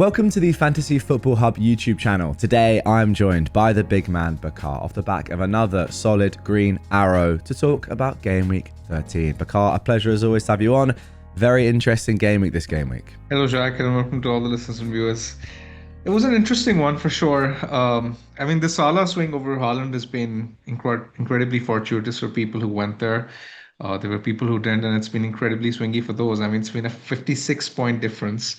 Welcome to the Fantasy Football Hub YouTube channel. Today I'm joined by the big man Bakar off the back of another solid green arrow to talk about Game Week 13. Bakar, a pleasure as always to have you on. Very interesting game week this game week. Hello, Jack, and welcome to all the listeners and viewers. It was an interesting one for sure. I mean, the Salah swing over Haaland has been incredibly fortuitous for people who went there. There were people who didn't, and it's been incredibly swingy for those. I mean, it's been a 56-point difference,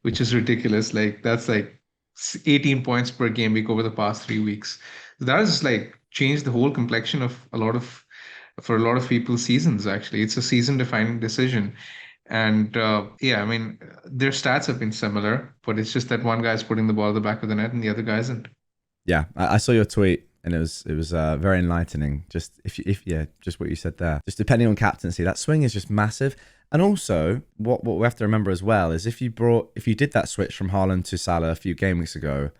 which is ridiculous. Like, that's like 18 points per game week over the past 3 weeks. That has like changed the whole complexion of for a lot of people's seasons, actually. It's a season-defining decision. And yeah, I mean, their stats have been similar, but it's just that one guy's putting the ball at the back of the net and the other guy isn't. Yeah, I saw your tweet and it was very enlightening. Just just what you said there. Just depending on captaincy, that swing is just massive. And also, what we have to remember as well is if you did that switch from Haaland to Salah a few game weeks ago,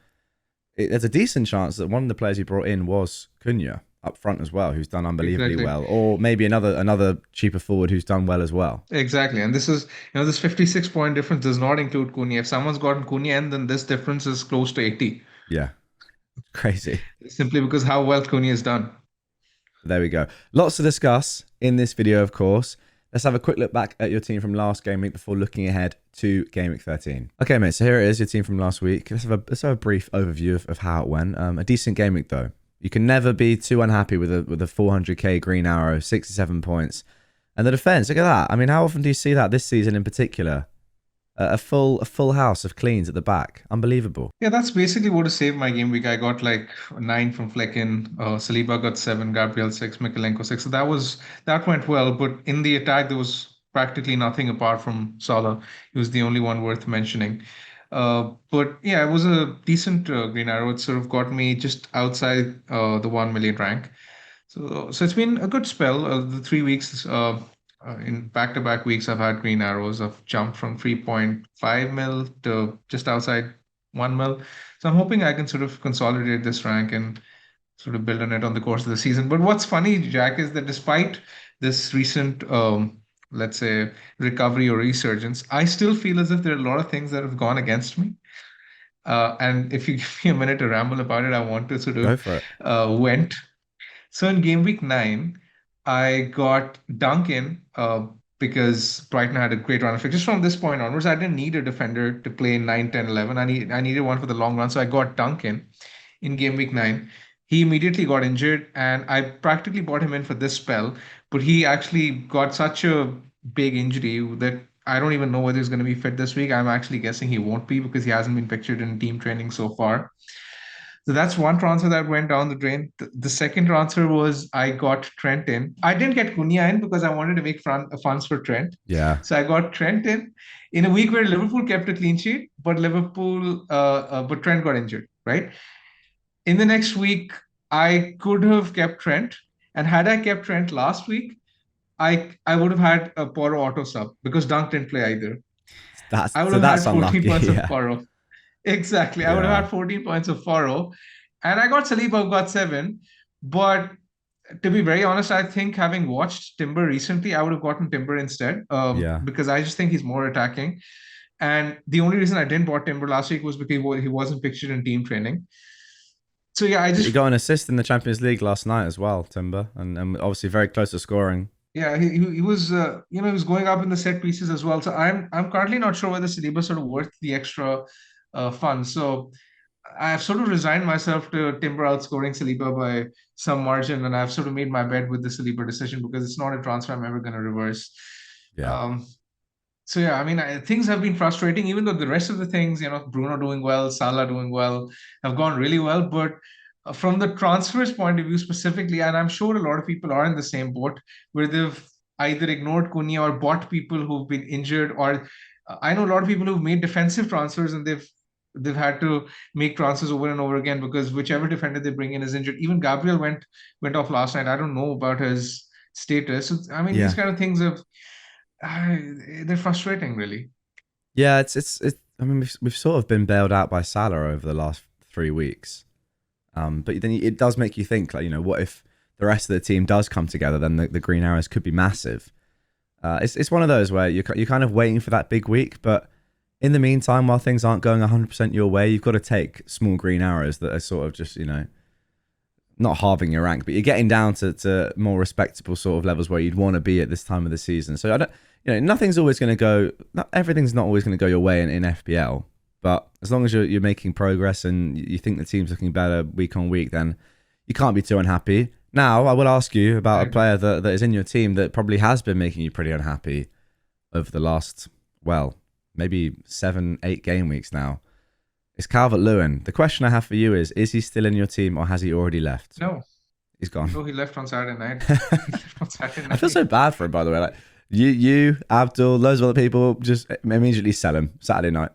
there's a decent chance that one of the players you brought in was Cunha up front as well, who's done unbelievably well, or maybe another cheaper forward who's done well as well. Exactly, and this is this 56-point difference does not include Cunha. If someone's gotten Cunha in, then this difference is close to 80. Yeah, crazy. Simply because how well Cunha has done. There we go. Lots to discuss in this video, of course. Let's have a quick look back at your team from last game week before looking ahead to Game Week 13. Okay, mate, so here it is, your team from last week. Let's have a brief overview of how it went. A decent game week, though. You can never be too unhappy with a 400k green arrow, 67 points. And the defense, look at that. I mean, how often do you see that this season in particular? A full house of cleans at the back. Unbelievable. Yeah, that's basically what saved my game week. I got like 9 from Flecken, Saliba got 7, Gabriel 6, Mikalenko 6. So that went well. But in the attack, there was practically nothing apart from Salah. He was the only one worth mentioning. But yeah, it was a decent green arrow. It sort of got me just outside the 1 million rank. So it's been a good spell. The 3 weeks in back-to-back weeks, I've had green arrows. I've jumped from 3.5 mil to just outside 1 mil. So I'm hoping I can sort of consolidate this rank and sort of build on it on the course of the season. But what's funny, Jack, is that despite this recent let's say, recovery or resurgence, I still feel as if there are a lot of things that have gone against me. And if you give me a minute to ramble about it, I want to sort of vent. So in game week 9, I got Duncan because Brighton had a great run of fixtures. From this point onwards, I didn't need a defender to play 9, 10, 11. I needed one for the long run. So I got Duncan in game week 9. He immediately got injured, and I practically bought him in for this spell. But he actually got such a big injury that I don't even know whether he's going to be fit this week. I'm actually guessing he won't be because he hasn't been pictured in team training so far. So that's one transfer that went down the drain. The second transfer was I got Trent in. I didn't get Cunha in because I wanted to make funds for Trent. Yeah. So I got Trent in a week where Liverpool kept a clean sheet, but but Trent got injured, right? In the next week, I could have kept Trent. And had I kept Trent last week, I would have had a Porro auto sub because Dunk didn't play either. I would have had 14 points of Porro. Exactly. I would have had 14 points of Porro. And I got Saliba, who got 7. But to be very honest, I think having watched Timber recently, I would have gotten Timber instead. Because I just think he's more attacking. And the only reason I didn't bought Timber last week was because he wasn't pictured in team training. So yeah, he got an assist in the Champions League last night as well, Timber, and obviously very close to scoring. Yeah, he was he was going up in the set pieces as well. So I'm currently not sure whether Saliba sort of worth the extra funds. So I've sort of resigned myself to Timber outscoring Saliba by some margin, and I've sort of made my bed with the Saliba decision because it's not a transfer I'm ever going to reverse. Yeah. So yeah, I mean, things have been frustrating, even though the rest of the things, Bruno doing well, Salah doing well, have gone really well. But from the transfers point of view specifically, and I'm sure a lot of people are in the same boat, where they've either ignored Cunha or bought people who've been injured, or I know a lot of people who've made defensive transfers and they've had to make transfers over and over again because whichever defender they bring in is injured. Even Gabriel went off last night. I don't know about his status. So, I mean, these kind of things they're frustrating, really. Yeah, it's. I mean, we've sort of been bailed out by Salah over the last 3 weeks, but then it does make you think, like, what if the rest of the team does come together? Then the green arrows could be massive. It's one of those where you're kind of waiting for that big week, but In the meantime, while things aren't going 100% your way, you've got to take small green arrows that are sort of just, not halving your rank, but you're getting down to more respectable sort of levels where you'd want to be at this time of the season. So I don't, nothing's always going to go, everything's not always going to go your way in FPL. But as long as you're making progress and you think the team's looking better week on week, then you can't be too unhappy. Now, I will ask you about a player that is in your team that probably has been making you pretty unhappy over the last, well, maybe 7-8 game weeks now. It's Calvert-Lewin. The question I have for you is he still in your team or has he already left? No. He's gone. No, he left on Saturday night. I feel so bad for him, by the way. Like you, Abdul, loads of other people just immediately sell him Saturday night.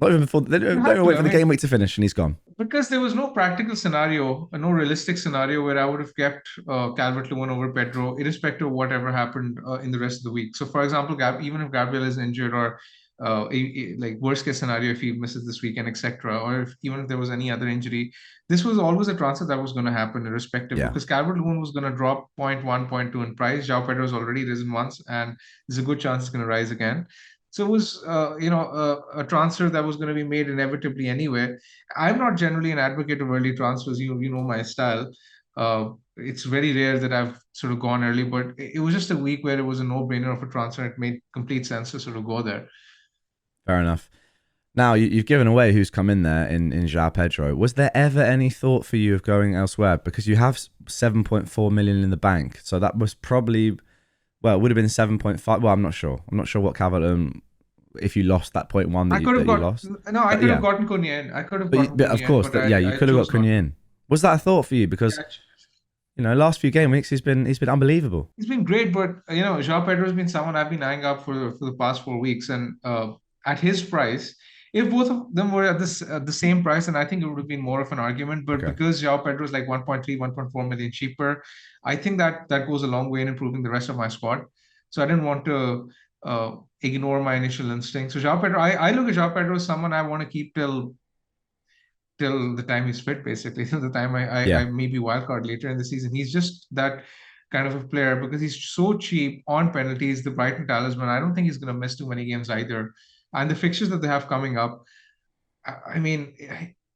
Not even before. They don't even wait for the game week to finish, and he's gone. Because there was no practical scenario, no realistic scenario where I would have kept Calvert-Lewin over Pedro, irrespective of whatever happened in the rest of the week. So, for example, even if Gabriel is injured or like worst case scenario if he misses this weekend, etc., or even if there was any other injury, this was always a transfer that was going to happen irrespective, because Calvert-Lewin was going to drop 0.1, 0.2 in price. JOAO Pedro has already risen once, and there's a good chance it's going to rise again. So it was, a transfer that was going to be made inevitably anyway. I'm not generally an advocate of early transfers. You know my style. It's very rare that I've sort of gone early, but it was just a week where it was a no-brainer of a transfer. It made complete sense to sort of go there. Fair enough. Now, you've given away who's come in there in JOAO Pedro. Was there ever any thought for you of going elsewhere? Because you have 7.4 million in the bank. So that was probably, well, it would have been 7.5. Well, I'm not sure. I'm not sure what Calvert, if you lost that 0.1 that you lost. No, I could have gotten Cunha in. I could have gotten Cunha in. Of course, you could have got Cunha in. Was that a thought for you? Because, last few game weeks, he's been unbelievable. He's been great, but, JOAO Pedro has been someone I've been eyeing up for the past 4 weeks. And at his price, if both of them were at the same price, then I think it would have been more of an argument. But because JOAO Pedro is like 1.3, 1.4 million cheaper, I think that goes a long way in improving the rest of my squad. So I didn't want to ignore my initial instinct. So JOAO Pedro, I look at JOAO Pedro as someone I want to keep till the time he's fit, basically. Till the time I maybe wildcard later in the season. He's just that kind of a player because he's so cheap on penalties. The Brighton talisman, I don't think he's going to miss too many games either. And the fixtures that they have coming up, I mean,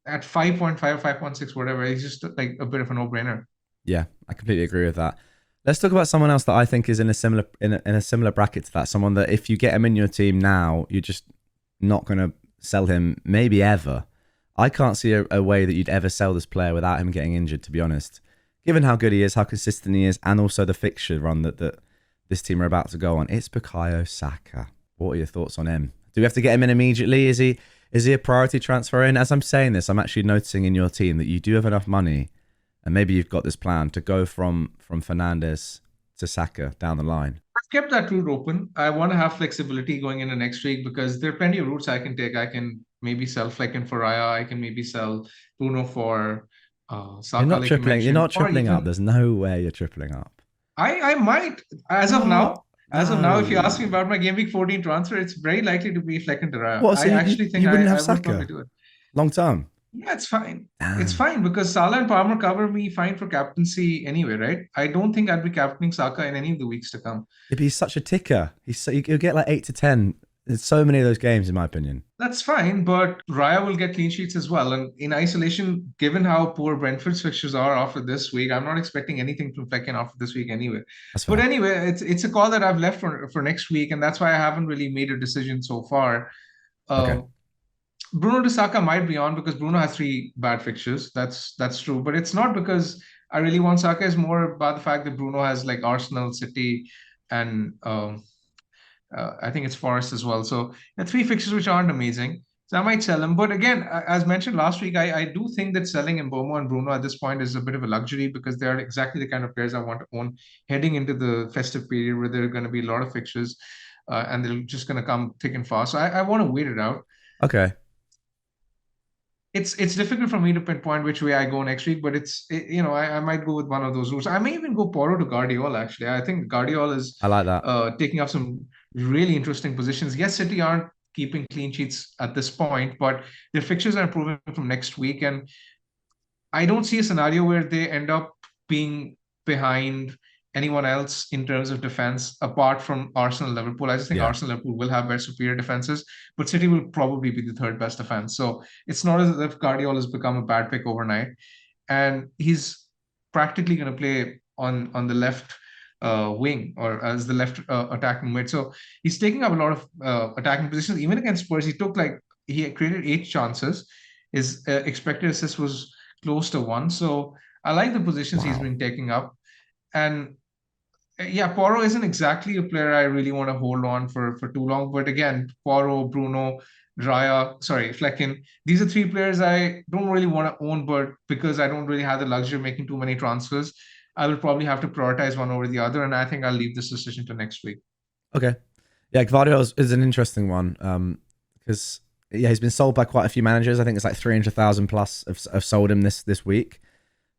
at 5.5, 5.6, whatever, it's just like a bit of a no-brainer. Yeah, I completely agree with that. Let's talk about someone else that I think is in a similar bracket to that. Someone that if you get him in your team now, you're just not going to sell him maybe ever. I can't see a way that you'd ever sell this player without him getting injured, to be honest. Given how good he is, how consistent he is, and also the fixture run that this team are about to go on, it's Bukayo Saka. What are your thoughts on him? Do we have to get him in immediately? Is he a priority transfer in? As I'm saying this, I'm actually noticing in your team that you do have enough money, and maybe you've got this plan to go from Fernandes to Saka down the line. I've kept that route open. I want to have flexibility going into next week because there are plenty of routes I can take. I can maybe sell Flecken for Raya. I can maybe sell Bruno for Saka. You're not tripling up. There's no way you're tripling up. I might. As of now, if you ask me about my Game Week 14 transfer, it's very likely to be Flecken to Raya. What, so I actually think you wouldn't have Saka? Would do it. Long term? Yeah, it's fine. It's fine because Salah and Palmer cover me fine for captaincy anyway, right? I don't think I'd be captaining Saka in any of the weeks to come. He's such a ticker. He'll get like 8 to 10. There's so many of those games, in my opinion. That's fine, but Raya will get clean sheets as well. And in isolation, given how poor Brentford's fixtures are after this week, I'm not expecting anything from Flecken after this week anyway. But anyway, it's a call that I've left for next week, and that's why I haven't really made a decision so far. Okay. Bruno to Saka might be on because Bruno has 3 bad fixtures. That's true, but it's not because I really want Saka. It's more about the fact that Bruno has like Arsenal, City, and I think it's Forest as well. So 3 fixtures which aren't amazing. So I might sell him. But again, as mentioned last week, I do think that selling Mbomo and Bruno at this point is a bit of a luxury because they are exactly the kind of players I want to own heading into the festive period where there are going to be a lot of fixtures and they're just going to come thick and fast. So I want to wait it out. Okay. It's difficult for me to pinpoint which way I go next week, but I might go with one of those routes. I may even go Porro to Gvardiol, actually. I think Gvardiol is I like that. Taking up some really interesting positions. Yes, City aren't keeping clean sheets at this point, but their fixtures are improving from next week. And I don't see a scenario where they end up being behind anyone else in terms of defense apart from Arsenal, Liverpool. I just think Yeah. Arsenal, Liverpool will have very superior defenses, but City will probably be the third best defense. So it's not as if Guardiola has become a bad pick overnight, and he's practically going to play on the left wing or as the left attacking mid. So he's taking up a lot of attacking positions. Even against Spurs, he created 8 chances. His expected assist was close to 1. So I like the positions he's Wow. been taking up. And yeah, Porro isn't exactly a player I really want to hold on for too long. But again, Porro, Bruno, Flecken, these are 3 players I don't really want to own, but because I don't really have the luxury of making too many transfers, I will probably have to prioritize one over the other. And I think I'll leave this decision to next week. Okay. Yeah, Gvardiol is an interesting one because yeah, he's been sold by quite a few managers. I think it's like 300,000 plus have sold him this week.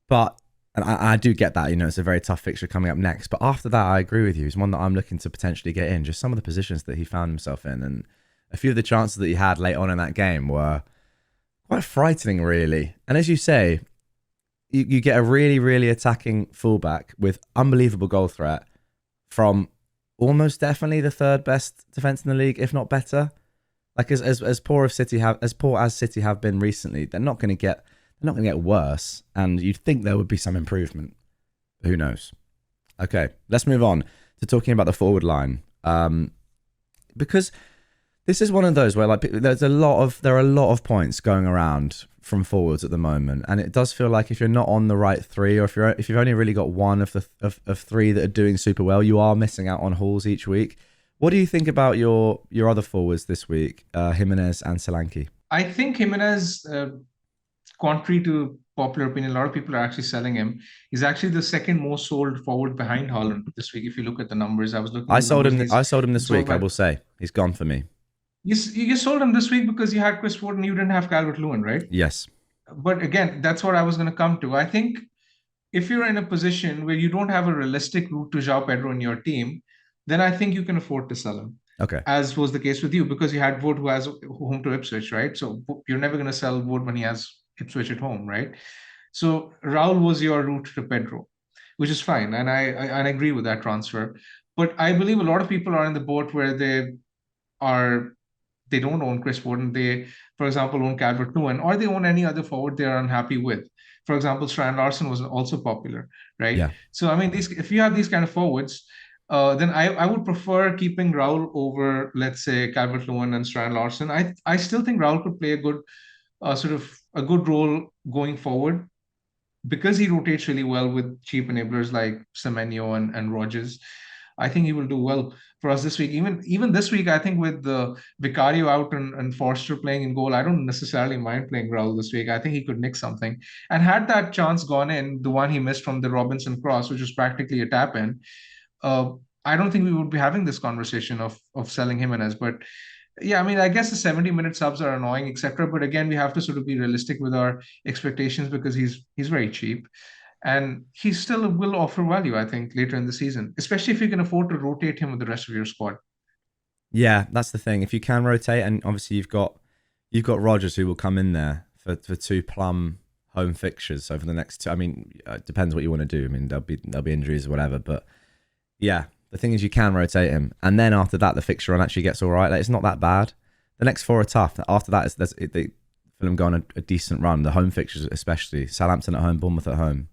But and I do get that, it's a very tough fixture coming up next. But after that, I agree with you. He's one that I'm looking to potentially get in. Just some of the positions that he found himself in, and a few of the chances that he had late on in that game were quite frightening, really. And as you say, you get a really, really attacking fullback with unbelievable goal threat from almost definitely the third best defense in the league, if not better. Like as poor as City have been recently, they're not going to get worse, and you'd think there would be some improvement. Who knows? Okay, let's move on to talking about the forward line, because this is one of those where like there are a lot of points going around from forwards at the moment, and it does feel like if you're not on the right 3, or if you've only really got one of the of 3 that are doing super well, you are missing out on hauls each week. What do you think about your other forwards this week, Jimenez and Solanke? I think Jimenez, contrary to popular opinion, a lot of people are actually selling him. He's actually the second most sold forward behind Haaland this week. If you look at the numbers, I was looking I at the sold numbers. him. I sold him He's this sold week. I by. will say he's gone for me. You sold him this week because you had Chris Wood and you didn't have Calvert-Lewin, right? Yes. But again, that's what I was going to come to. I think if you're in a position where you don't have a realistic route to João Pedro in your team, then I think you can afford to sell him, Okay. as was the case with you, because you had Wood who has home to Ipswich, right? So you're never going to sell Wood when he has Ipswich at home, right? So Raul was your route to Pedro, which is fine, and I agree with that transfer. But I believe a lot of people are in the boat where are they don't own Chris Wood, and they, for example, own Calvert-Lewin, or they own any other forward they are unhappy with. For example, Strand Larson was also popular, right? Yeah. So I mean, if you have these kind of forwards, then I would prefer keeping Raul over, let's say, Calvert-Lewin and Strand Larson. I still think Raul could play a good sort of a good role going forward because he rotates really well with cheap enablers like Semenyo and Rogers. I think he will do well for us this week. Even this week, I think with the Vicario out and Forster playing in goal, I don't necessarily mind playing Raul this week. I think he could nick something. And had that chance gone in, the one he missed from the Robinson cross, which was practically a tap in, uh, I don't think we would be having this conversation of selling Jimenez. But yeah, I mean, I guess the 70-minute subs are annoying, etc. But again, we have to sort of be realistic with our expectations because he's very cheap. And he still will offer value, I think, later in the season, especially if you can afford to rotate him with the rest of your squad. Yeah, that's the thing. If you can rotate, and obviously you've got Rogers who will come in there for 2 plum home fixtures over the next 2. I mean, it depends what you want to do. I mean, there'll be injuries or whatever, but yeah, the thing is you can rotate him, and then after that the fixture run actually gets all right. Like, it's not that bad. The next 4 are tough. After that, they Fulham go on a decent run. The home fixtures, especially Southampton at home, Bournemouth at home,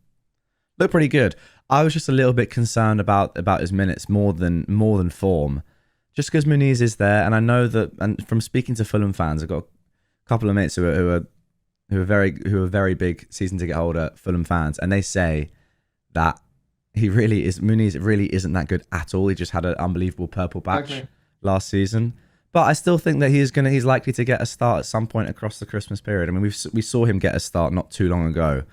look pretty good. I was just a little bit concerned about his minutes more than form, just because Muniz is there, and I know that. And from speaking to Fulham fans, I've got a couple of mates who are very big season ticket holder Fulham fans, and they say that Muniz really isn't that good at all. He just had an unbelievable purple batch last season. But I still think that he's likely to get a start at some point across the Christmas period. I mean, we saw him get a start not too long ago.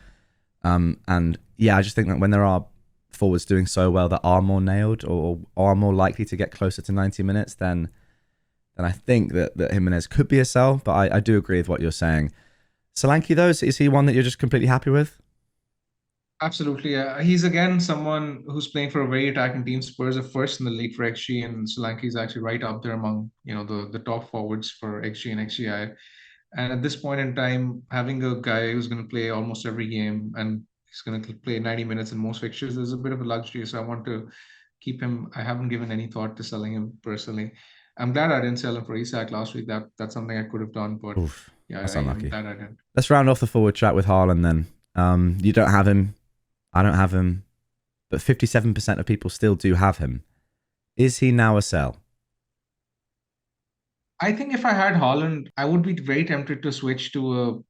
And yeah, I just think that when there are forwards doing so well that are more nailed or are more likely to get closer to 90 minutes, then I think that Jimenez could be a sell. But I do agree with what you're saying. Solanke, though, is he one that you're just completely happy with? Absolutely. He's again someone who's playing for a very attacking team. Spurs are first in the league for XG, and Solanke is actually right up there among the top forwards for XG and XGI. And at this point in time, having a guy who's going to play almost every game and He's going to play 90 minutes in most fixtures. There's a bit of a luxury, so I want to keep him. I haven't given any thought to selling him personally. I'm glad I didn't sell him for Isak last week. That's something I could have done, but Oof, yeah, that's I'm unlucky. glad I didn't. Let's round off the forward chat with Haaland then. You don't have him. I don't have him. But 57% of people still do have him. Is he now a sell? I think if I had Haaland, I would be very tempted to switch to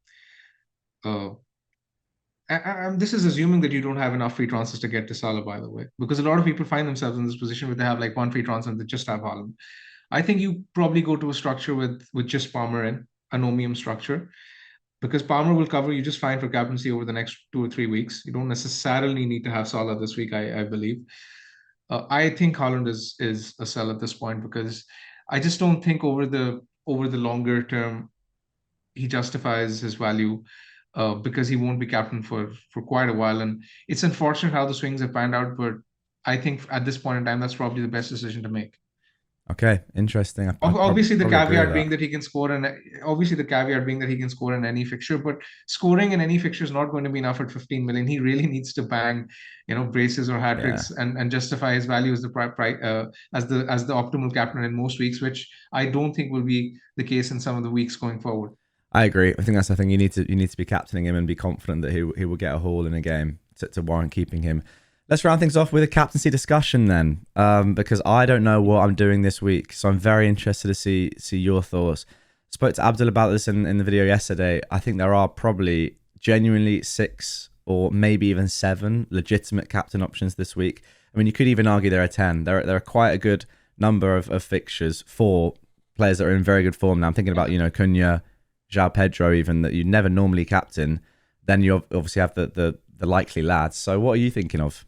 this is assuming that you don't have enough free transfers to get to Salah, by the way, because a lot of people find themselves in this position where they have like one free transfer and they just have Haaland. I think you probably go to a structure with just Palmer in, a nomium structure, because Palmer will cover you just fine for captaincy over the next 2 or 3 weeks. You don't necessarily need to have Salah this week, I believe. I think Haaland is a sell at this point because I just don't think over the longer term he justifies his value because he won't be captain for quite a while. And it's unfortunate how the swings have panned out, but I think at this point in time, that's probably the best decision to make. Okay, interesting. Obviously, the probably agree with caveat that. being that he can score, and obviously the caveat being that he can score in any fixture. But scoring in any fixture is not going to be enough at 15 million. He really needs to bang, braces or hat tricks, and justify his value as the optimal captain in most weeks, which I don't think will be the case in some of the weeks going forward. I agree. I think that's the thing. You need to be captaining him and be confident that he will get a haul in a game to warrant keeping him. Let's round things off with a captaincy discussion then, because I don't know what I'm doing this week, so I'm very interested to see your thoughts. Spoke to Abdul about this in the video yesterday. I think there are probably genuinely 6 or maybe even 7 legitimate captain options this week. I mean, you could even argue there are 10. There are quite a good number of fixtures for players that are in very good form now. I'm thinking about Cunha, JOAO, PEDRO, even that you never normally captain. Then you obviously have the likely lads. So what are you thinking of?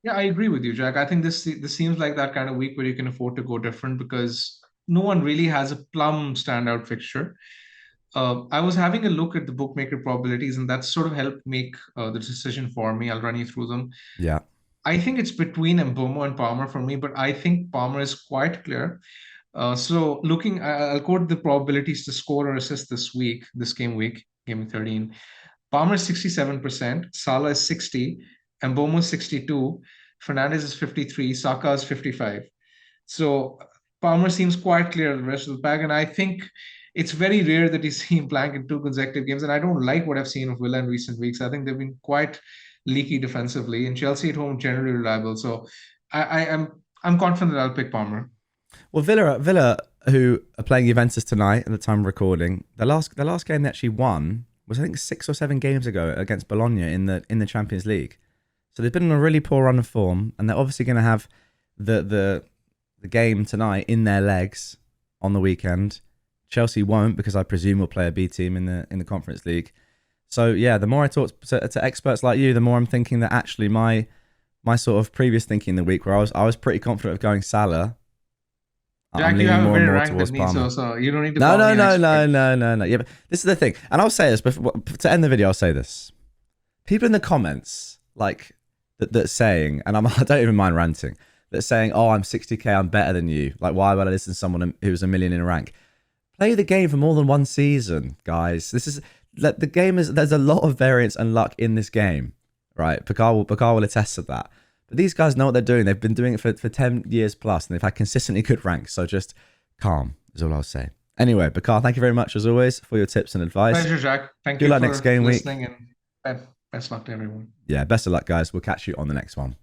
Yeah, I agree with you, Jack. I think this seems like that kind of week where you can afford to go different because no one really has a plum standout fixture. I was having a look at the bookmaker probabilities, and that sort of helped make the decision for me. I'll run you through them. Yeah. I think it's between Mbomo and Palmer for me, but I think Palmer is quite clear. So I'll quote the probabilities to score or assist this game week, game 13. Palmer is 67%, Salah is 60, Mbomo is 62, Fernandez is 53, Saka is 55. So Palmer seems quite clear of the rest of the pack, and I think it's very rare that you see him blank in 2 consecutive games. And I don't like what I've seen of Villa in recent weeks. I think they've been quite leaky defensively, and Chelsea at home generally reliable. So I'm confident that I'll pick Palmer. Well, Villa, who are playing Juventus tonight at the time of recording, the last game they actually won was I think 6 or 7 games ago against Bologna in the Champions League. So they've been on a really poor run of form, and they're obviously going to have the game tonight in their legs on the weekend. Chelsea won't, because I presume we'll play a B team in the Conference League. So yeah, the more I talk to experts like you, the more I'm thinking that actually my sort of previous thinking in the week, where I was pretty confident of going Salah. Jack, I'm leaning more and more towards Palmer. So you don't need to. No. Yeah, but this is the thing, and I'll say this to end the video. I'll say this: people in the comments like that's saying, and I don't even mind ranting, that's saying, "Oh, I'm 60k, I'm better than you." Like, why would I listen to someone who's a million in rank? Play the game for more than one season, guys. The game is. There's a lot of variance and luck in this game, right? Bakar will attest to that. But these guys know what they're doing. They've been doing it for 10 years plus, and they've had consistently good ranks. So just calm is all I'll say. Anyway, Bakar, thank you very much as always for your tips and advice. Pleasure, Jack. Thank Good you luck for next game listening, week. and best luck to everyone. Yeah, best of luck, guys. We'll catch you on the next one.